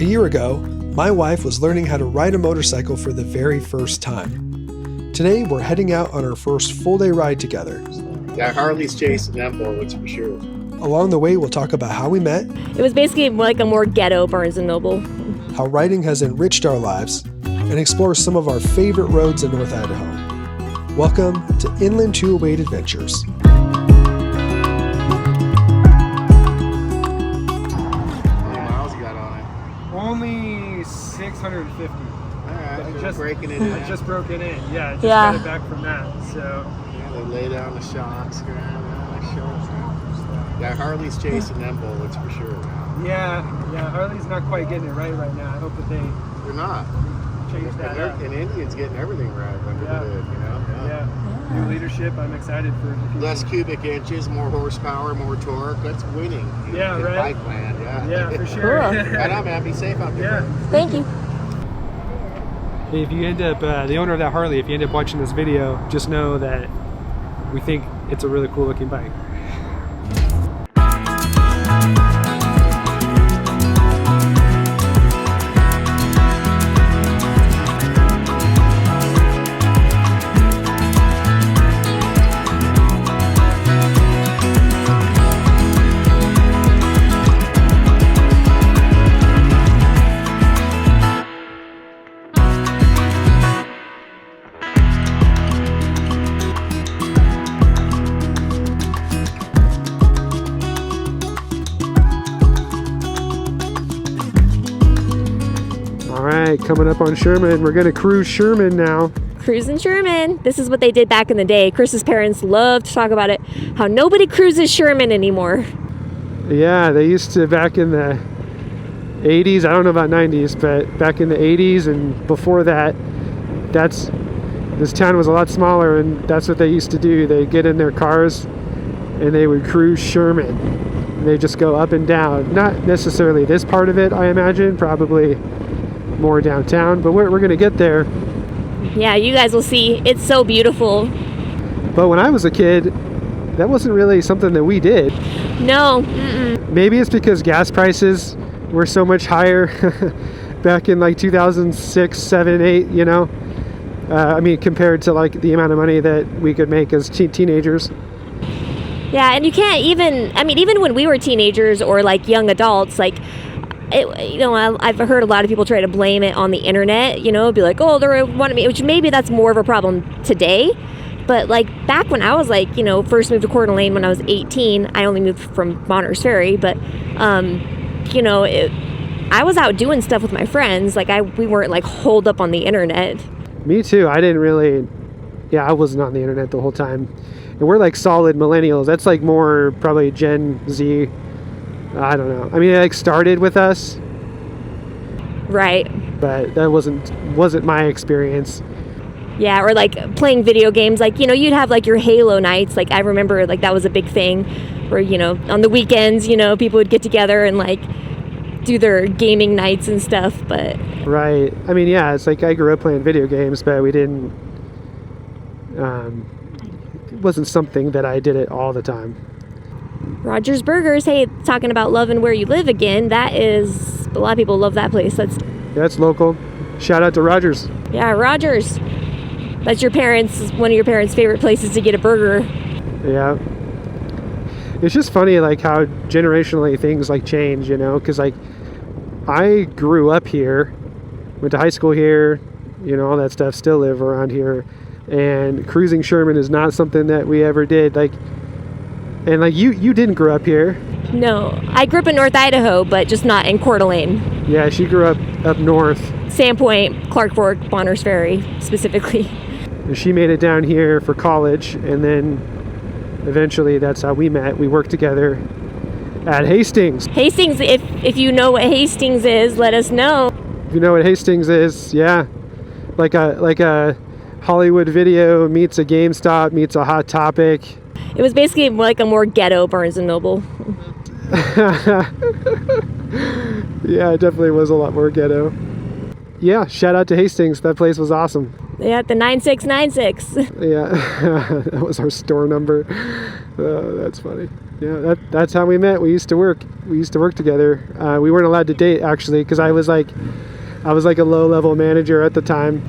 A year ago, my wife was learning how to ride a motorcycle for the very first time. Today, we're heading out on our first full-day ride together. Yeah, Harley's chasing them bullets for sure. Along the way, we'll talk about how we met. It was basically like a more ghetto Barnes & Noble. How riding has enriched our lives, and explore some of our favorite roads in North Idaho. Welcome to Inland 208 Adventures. Only 650. Alright, just breaking it in. I just broke it in. Yeah, I just Yeah. got it back from that. So yeah, they lay down the shocks, yeah, Harley's chasing them bullets for sure. yeah, Harley's not quite getting it right now. I hope that They're not. change that up. And Indians getting everything right under the hood, you know? Yeah. New leadership. I'm excited for the future. Less cubic inches, more horsepower, more torque. That's winning. Yeah, in right. Bike land, yeah. Yeah, for sure. Cool. Right on, man. Be safe out there. Yeah. Thank you. If you end up, the owner of that Harley, if you end up watching this video, just know that we think it's a really cool looking bike. Coming up on Sherman. We're gonna cruise Sherman now. Cruisin Sherman. This is what they did back in the day. Chris's parents love to talk about it. How nobody cruises Sherman anymore. Yeah, they used to back in the 80s. I don't know about 90s, but back in the 80s and before that, this town was a lot smaller, and that's what they used to do. They get in their cars and they would cruise Sherman. And they just go up and down. Not necessarily this part of it, I imagine. Probably more downtown, but we're gonna get there. Yeah, you guys will see. It's so beautiful. But when I was a kid, that wasn't really something that we did. No. Maybe it's because gas prices were so much higher back in like 2006, 7, 8, you know? I mean, compared to like the amount of money that we could make as teenagers. Yeah, and you can't even, I mean, even when we were teenagers or like young adults, like, I've heard a lot of people try to blame it on the internet, be like, oh, they're wanting me, which maybe that's more of a problem today. But like back when I was like, first moved to Coeur d'Alene when I was 18, I only moved from Bonners Ferry, but, I was out doing stuff with my friends. Like we weren't like holed up on the internet. Me too. I wasn't on the internet the whole time. And we're like solid millennials. That's like more probably Gen Z. I don't know. I mean, it like started with us, right? But that wasn't my experience. Yeah, or like playing video games. Like you'd have like your Halo nights. Like I remember, like that was a big thing, where on the weekends, people would get together and like do their gaming nights and stuff. But right. I mean, yeah, it's like I grew up playing video games, but we didn't. It wasn't something that I did it all the time. Rogers Burgers, hey, talking about loving where you live again. That is, a lot of people love that place. That's local. Shout out to Rogers. Yeah, Rogers. That's one of your parents' favorite places to get a burger. Yeah. It's just funny, like how generationally things like change, because like I grew up here, went to high school here, all that stuff, still live around here, and cruising Sherman is not something that we ever did. And like you didn't grow up here. No, I grew up in North Idaho, but just not in Coeur d'Alene. Yeah, she grew up north. Sandpoint, Clark Fork, Bonners Ferry, specifically. And she made it down here for college, and then eventually that's how we met. We worked together at Hastings. Hastings, if you know what Hastings is, let us know. If you know what Hastings is, yeah. Like a Hollywood Video meets a GameStop meets a Hot Topic. It was basically like a more ghetto Barnes & Noble. Yeah, it definitely was a lot more ghetto. Yeah, shout out to Hastings. That place was awesome. Yeah, the 9696. Yeah, that was our store number. Oh, that's funny. Yeah, that's how we met. We used to work together. We weren't allowed to date actually, because I was like a low-level manager at the time.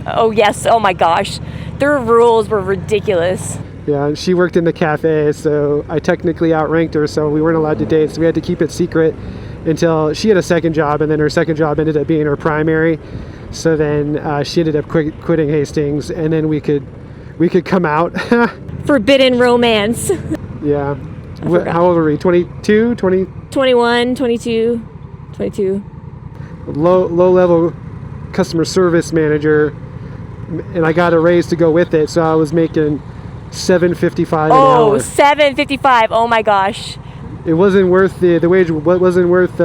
Oh yes, oh my gosh. Their rules were ridiculous. Yeah, and she worked in the cafe, so I technically outranked her, so we weren't allowed to date, so we had to keep it secret until she had a second job, and then her second job ended up being her primary. So then she ended up quitting Hastings, and then we could come out. Forbidden romance. Yeah. How old were we? 22, 20? 21, 22, 22. Low-level customer service manager, and I got a raise to go with it, so I was making $7.55 an hour. Oh, $7.55. Oh my gosh. It wasn't worth the wage. Wasn't worth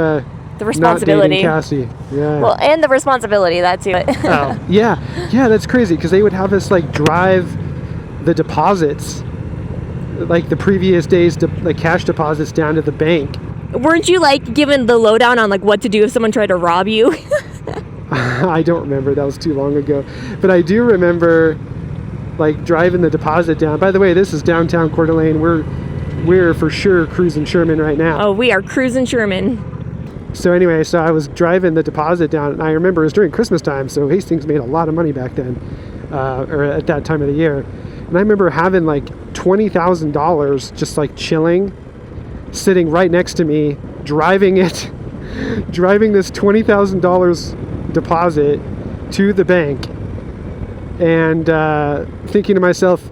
The responsibility. Not dating Cassie. Yeah. Well, and the responsibility, that too. Oh, yeah, that's crazy, because they would have us like drive the deposits, like the previous days, like cash deposits, down to the bank. Weren't you like given the lowdown on like what to do if someone tried to rob you? I don't remember. That was too long ago. But I do remember like driving the deposit down. By the way, this is downtown Coeur d'Alene. We're for sure Cruisin Sherman right now. Oh, we are Cruisin Sherman. So anyway, so I was driving the deposit down, and I remember it was during Christmas time, so Hastings made a lot of money back then, or at that time of the year. And I remember having like $20,000 just like chilling, sitting right next to me, driving this $20,000 deposit to the bank, and thinking to myself,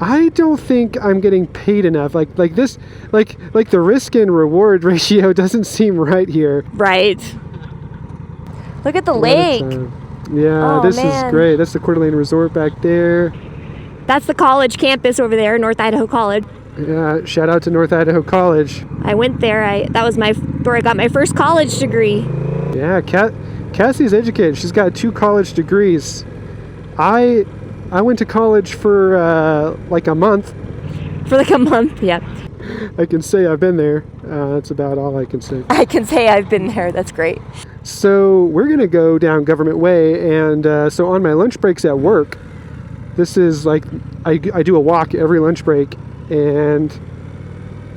I don't think I'm getting paid enough. Like this, like the risk and reward ratio doesn't seem right here. Right. Look at the lake. Yeah, oh, this man. is great. That's the Coeur d'Alene Resort back there. That's the college campus over there, North Idaho College. Yeah, shout out to North Idaho College. I went there. That was where I got my first college degree. Yeah, Cassie's educated. She's got 2 college degrees. I went to college for like a month. For like a month, yeah. I can say I've been there. That's about all I can say. I can say I've been there. That's great. So we're going to go down Government Way, and so on my lunch breaks at work, this is like, I do a walk every lunch break, and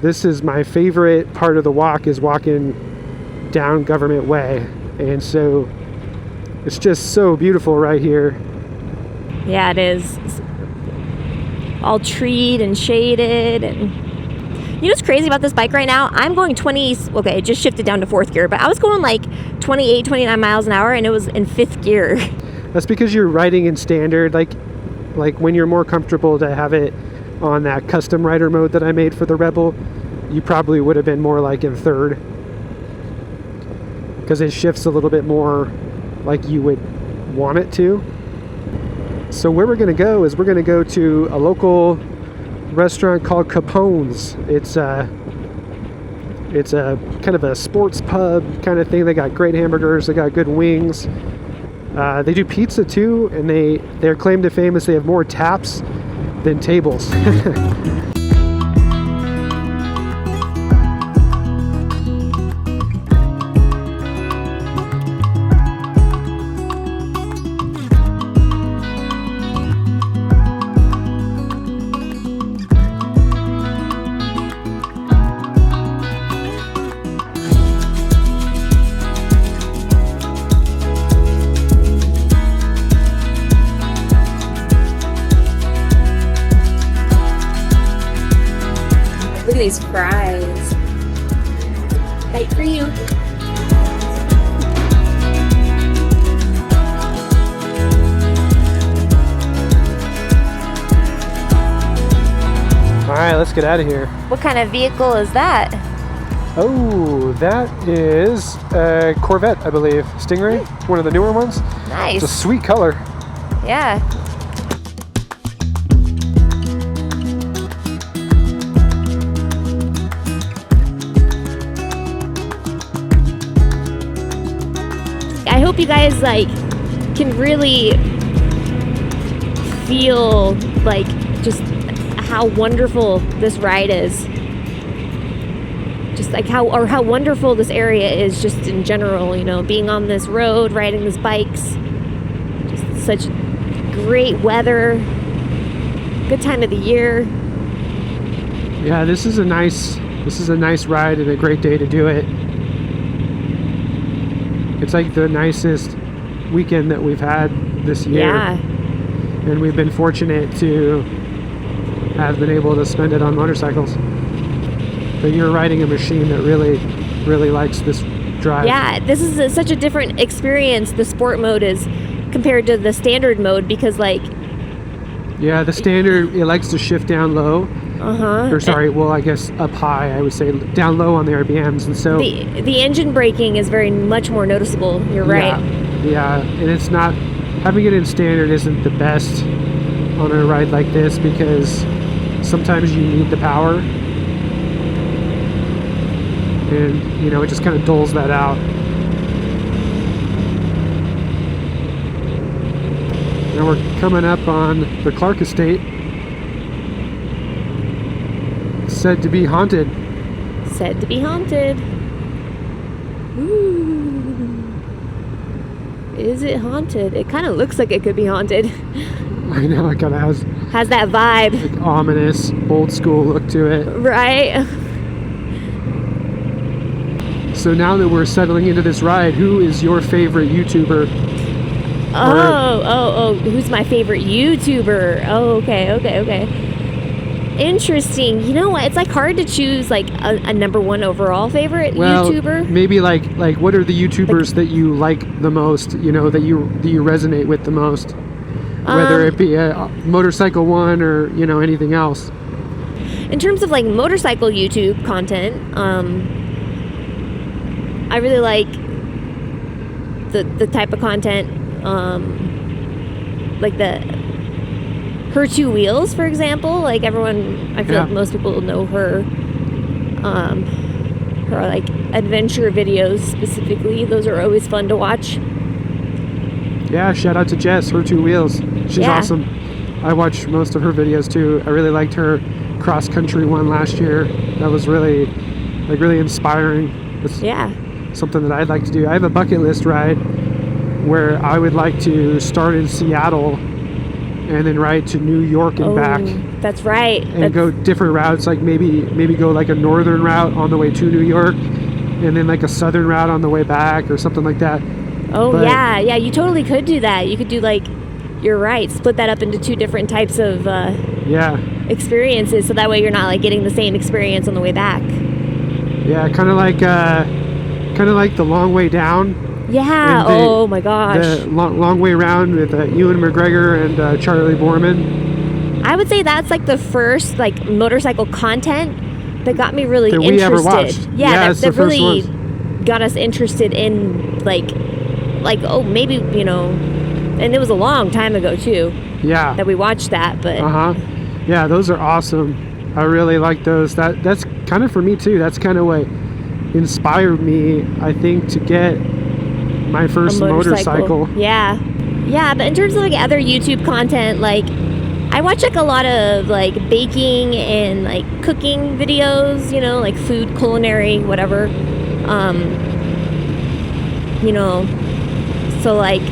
this is my favorite part of the walk, is walking down Government Way. And so it's just so beautiful right here. Yeah, it is. It's all treed and shaded. And you know what's crazy about this bike right now? I'm going 20, okay, it just shifted down to 4th gear, but I was going like 28, 29 miles an hour, and it was in 5th gear. That's because you're riding in standard, like when you're more comfortable to have it on that custom rider mode that I made for the Rebel, you probably would have been more like in 3rd, because it shifts a little bit more like you would want it to. So where we're going to go is we're going to go to a local restaurant called Capone's. It's a kind of a sports pub kind of thing. They got great hamburgers, they got good wings. They do pizza too, and their claim to fame is they have more taps than tables. Look at these fries. Bite for you. All right, let's get out of here. What kind of vehicle is that? Oh, that is a Corvette, I believe. Stingray, one of the newer ones. Nice. It's a sweet color. Yeah. I hope you guys can really feel just how wonderful this ride is. Just how wonderful this area is just in general, being on this road, riding these bikes. Just such great weather, good time of the year. Yeah, this is a nice this is a nice ride and a great day to do it. It's like the nicest weekend that we've had this year. Yeah. And we've been fortunate to have been able to spend it on motorcycles. But you're riding a machine that really, really likes this drive. Yeah, this is such a different experience, the sport mode is, compared to the standard mode, because like... Yeah, the standard, it likes to shift down low. Uh-huh. Or sorry, well, I guess up high, I would say down low on the RPMs. And so... The engine braking is very much more noticeable, you're right. Yeah, and it's not... Having it in standard isn't the best on a ride like this, because sometimes you need the power. And, you know, it just kind of dulls that out. Now we're coming up on the Clark Estate. It's said to be haunted. Said to be haunted. Ooh. Is it haunted? It kind of looks like it could be haunted. I know, it kind of has that vibe. Like ominous, old school look to it. Right. So now that we're settling into this ride, who is your favorite YouTuber? Oh, who's my favorite YouTuber? Oh, okay. Interesting. You know what? It's like hard to choose like a number one overall favorite YouTuber. Maybe like what are the YouTubers that you like the most, you know, that you resonate with the most? Whether it be a motorcycle one or, you know, anything else. In terms of like motorcycle YouTube content, I really like the type of content, like her two wheels, for example. Like everyone, I feel like most people know her like adventure videos specifically. Those are always fun to watch. Yeah, shout out to Jess, her two wheels. She's awesome. I watched most of her videos too. I really liked her cross country one last year. That was really inspiring. It's something that I'd like to do. I have a bucket list ride where I would like to start in Seattle and then ride to New York and back. That's right. And go different routes, like maybe go like a northern route on the way to New York and then like a southern route on the way back or something like that. Yeah, you totally could do that. You could do like, you're right, split that up into two different types of experiences, so that way you're not like getting the same experience on the way back. Yeah, kind of like the long way down. Yeah. Oh my gosh. The long way round with Ewan McGregor and Charlie Borman. I would say that's like the first like motorcycle content that got me really interested. We ever watched. That really got us interested in like maybe, you know, and it was a long time ago too. Yeah. That we watched that, but. Yeah, those are awesome. I really like those. That's kind of for me too. That's kind of what inspired me, I think, to get my first motorcycle. Yeah, but in terms of like other YouTube content, like I watch like a lot of like baking and like cooking videos, you know, like food, culinary, whatever. You know, so like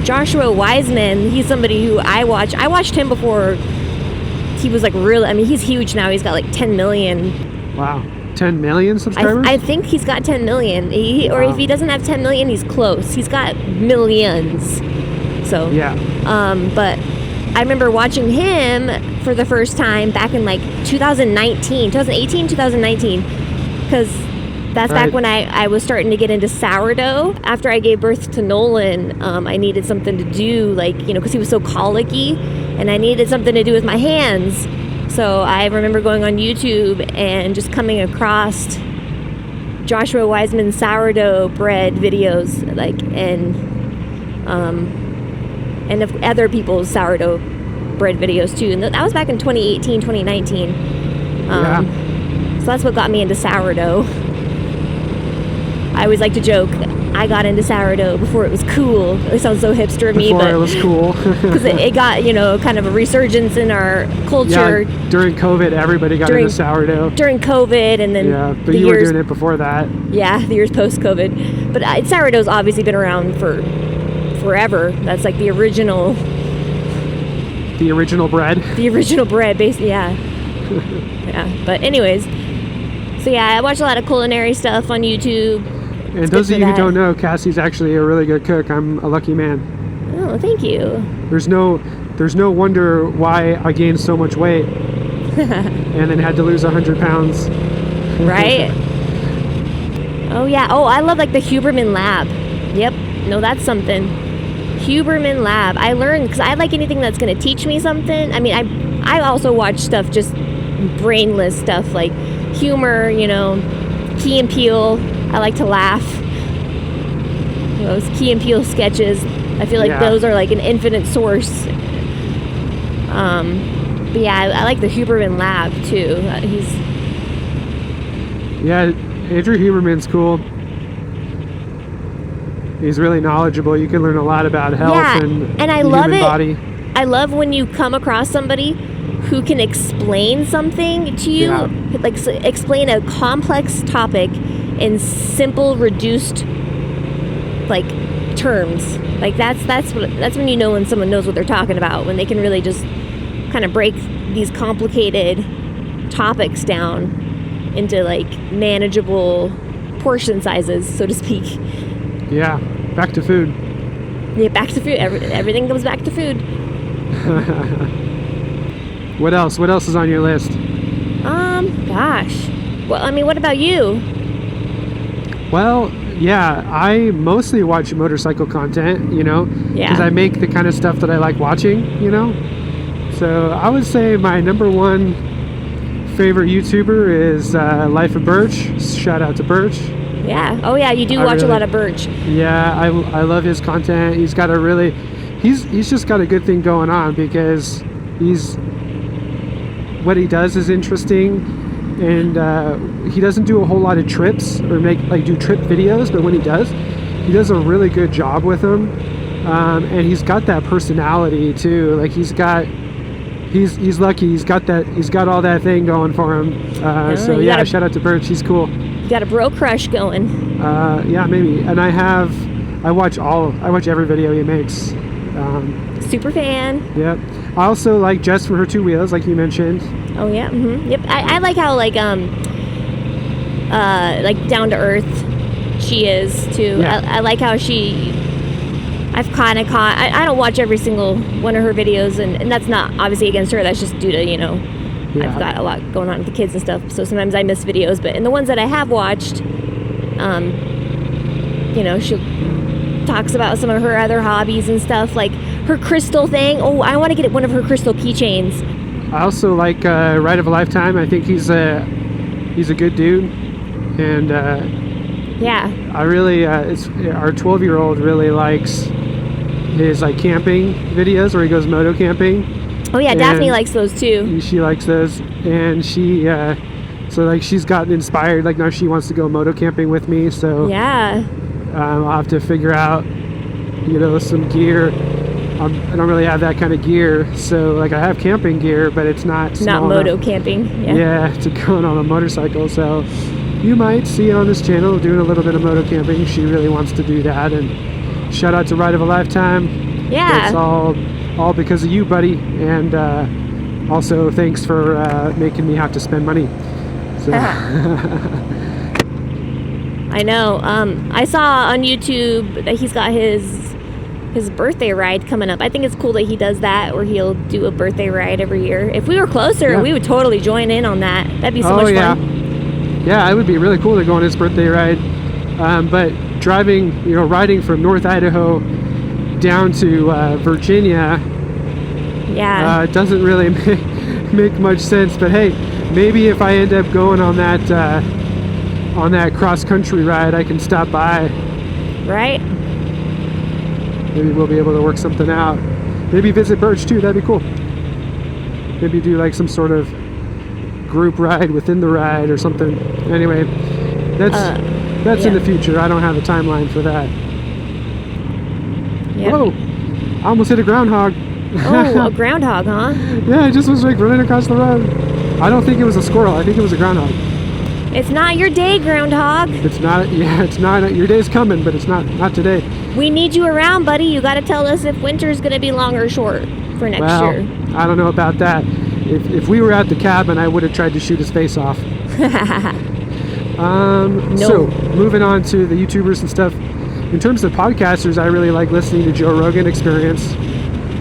Joshua Wiseman, he's somebody who I watched him before he was like really, I mean, he's huge now. He's got like 10 million. Wow. 10 million subscribers? I think he's got 10 million. Or if he doesn't have 10 million, he's close. He's got millions. So, but I remember watching him for the first time back in like 2019, because that's back when I was starting to get into sourdough. After I gave birth to Nolan, I needed something to do, like, you know, because he was so colicky, and I needed something to do with my hands. So I remember going on YouTube and just coming across Joshua Wiseman's sourdough bread videos, like, and of other people's sourdough bread videos too. And that was back in 2018, 2019. So that's what got me into sourdough. I always like to joke, I got into sourdough before it was cool. It sounds so hipster of me, but it was cool. Because it got, you know, kind of a resurgence in our culture. Yeah, during COVID, everybody got into sourdough. During COVID, and then but you were doing it before that. Yeah, the years post-COVID. But sourdough's obviously been around for forever. That's like the original. The original bread. The original bread, basically, yeah. Yeah, but anyways, so yeah, I watch a lot of culinary stuff on YouTube. And those of you who don't know, Cassie's actually a really good cook. I'm a lucky man. Oh, thank you. There's no wonder why I gained so much weight and then had to lose 100 pounds. Right? Oh yeah. Oh, I love like the Huberman Lab. Yep. No, that's something. Huberman Lab. I learned because I like anything that's going to teach me something. I mean, I also watch stuff, just brainless stuff like humor, you know, Key and Peele. I like to laugh. Those Key and Peele sketches, I feel like those are like an infinite source. But yeah, I like the Huberman Lab too. Andrew Huberman's cool. He's really knowledgeable. You can learn a lot about health and I the love human it. body. I love when you come across somebody who can explain something to you, like explain a complex topic in simple, reduced, like, terms. Like that's when you know when someone knows what they're talking about, when they can really just kind of break these complicated topics down into like manageable portion sizes, so to speak. Yeah, back to food. Yeah, back to food. Everything comes back to food. What else? What else is on your list? Gosh. Well, I mean, what about you? Well, yeah, I mostly watch motorcycle content, you know, because I make the kind of stuff that I like watching, you know. So I would say my number one favorite YouTuber is Life of Birch. Shout out to Birch. Yeah. Oh yeah, you do watch a lot of Birch. Yeah, I love his content. He's got a really, he's just got a good thing going on because what he does is interesting. And he doesn't do a whole lot of trips or do trip videos, but when he does a really good job with them. And he's got that personality too. Like he's lucky. He's got all that thing going for him. So yeah, shout out to Birch. He's cool. You got a bro crush going. Yeah, maybe. And I watch every video he makes. Super fan. Yep. I also like Jess for her two wheels, like you mentioned. Oh yeah. Mm-hmm. Yep. I like how like down to earth she is too. Yeah. I like how I've kind of caught. I don't watch every single one of her videos, and that's not obviously against her. That's just due to I've got a lot going on with the kids and stuff. So sometimes I miss videos, but in the ones that I have watched, she talks about some of her other hobbies and stuff, like her crystal thing. Oh, I want to get one of her crystal keychains. I also like Ride of a Lifetime. I think he's a good dude, and I really our 12-year-old really likes his like camping videos where he goes moto camping. Oh yeah, Daphne likes those too. She likes those, and she's gotten inspired. Like now she wants to go moto camping with me. So yeah, I'll have to figure out some gear. I don't really have that kind of gear, so like I have camping gear, but it's not moto camping. Yeah, to go on a motorcycle. So you might see on this channel doing a little bit of moto camping. She really wants to do that, and shout out to Ride of a Lifetime. Yeah, it's all because of you, buddy, and also thanks for making me have to spend money. So. I know. I saw on YouTube that he's got his birthday ride coming up. I think it's cool that he does that, where he'll do a birthday ride every year. If we were closer, we would totally join in on that. That'd be so much fun. Yeah, it would be really cool to go on his birthday ride. But riding from North Idaho down to Virginia, doesn't really make much sense. But hey, maybe if I end up going on that cross country ride, I can stop by. Right. Maybe we'll be able to work something out. Maybe visit Birch too. That'd be cool. Maybe do like some sort of group ride within the ride or something. Anyway, that's in the future. I don't have a timeline for that. Yep. Whoa! I almost hit a groundhog. Oh, a groundhog, huh? Yeah, it just was like running across the road. I don't think it was a squirrel. I think it was a groundhog. It's not your day, groundhog. It's not. Yeah, it's not. Your day's coming, but it's not today. We need you around, buddy. You got to tell us if winter's going to be long or short for next year. I don't know about that. if we were at the cabin, I would have tried to shoot his face off. So moving on to the YouTubers and stuff. In terms of podcasters, I really like listening to Joe Rogan Experience.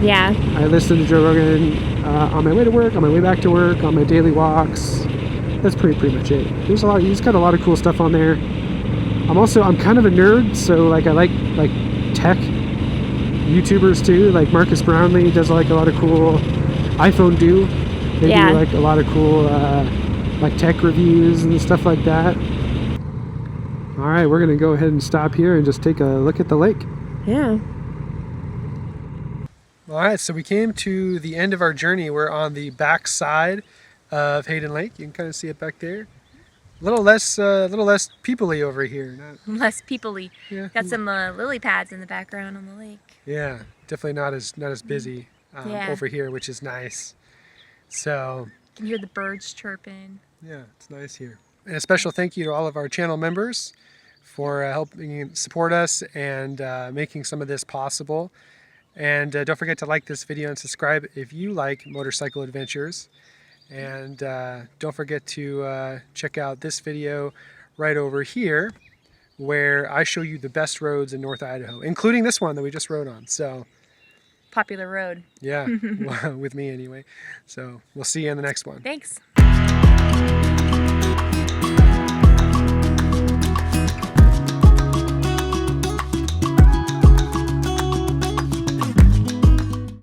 Yeah. I listen to Joe Rogan on my way to work, on my way back to work, on my daily walks. That's pretty much it. There's a lot. He's got a lot of cool stuff on there. I'm kind of a nerd, so like I like tech YouTubers too. Like Marcus Brownlee does like a lot of cool iPhone do. They do like a lot of cool like tech reviews and stuff like that. All right, we're gonna go ahead and stop here and just take a look at the lake. Yeah. All right, so we came to the end of our journey. We're on the back side of Hayden Lake. You can kind of see it back there. A little less people-y over here. Less people-y. Yeah. Got some lily pads in the background on the lake. Yeah, definitely not as busy over here, which is nice. So You can hear the birds chirping. yeah, it's nice here. And a special thank you to all of our channel members for helping support us and making some of this possible. And don't forget to like this video and subscribe if you like motorcycle adventures. And don't forget to check out this video right over here where I show you the best roads in North Idaho, including this one that we just rode on. So Popular road. yeah, with me anyway. So we'll see you in the next one. Thanks.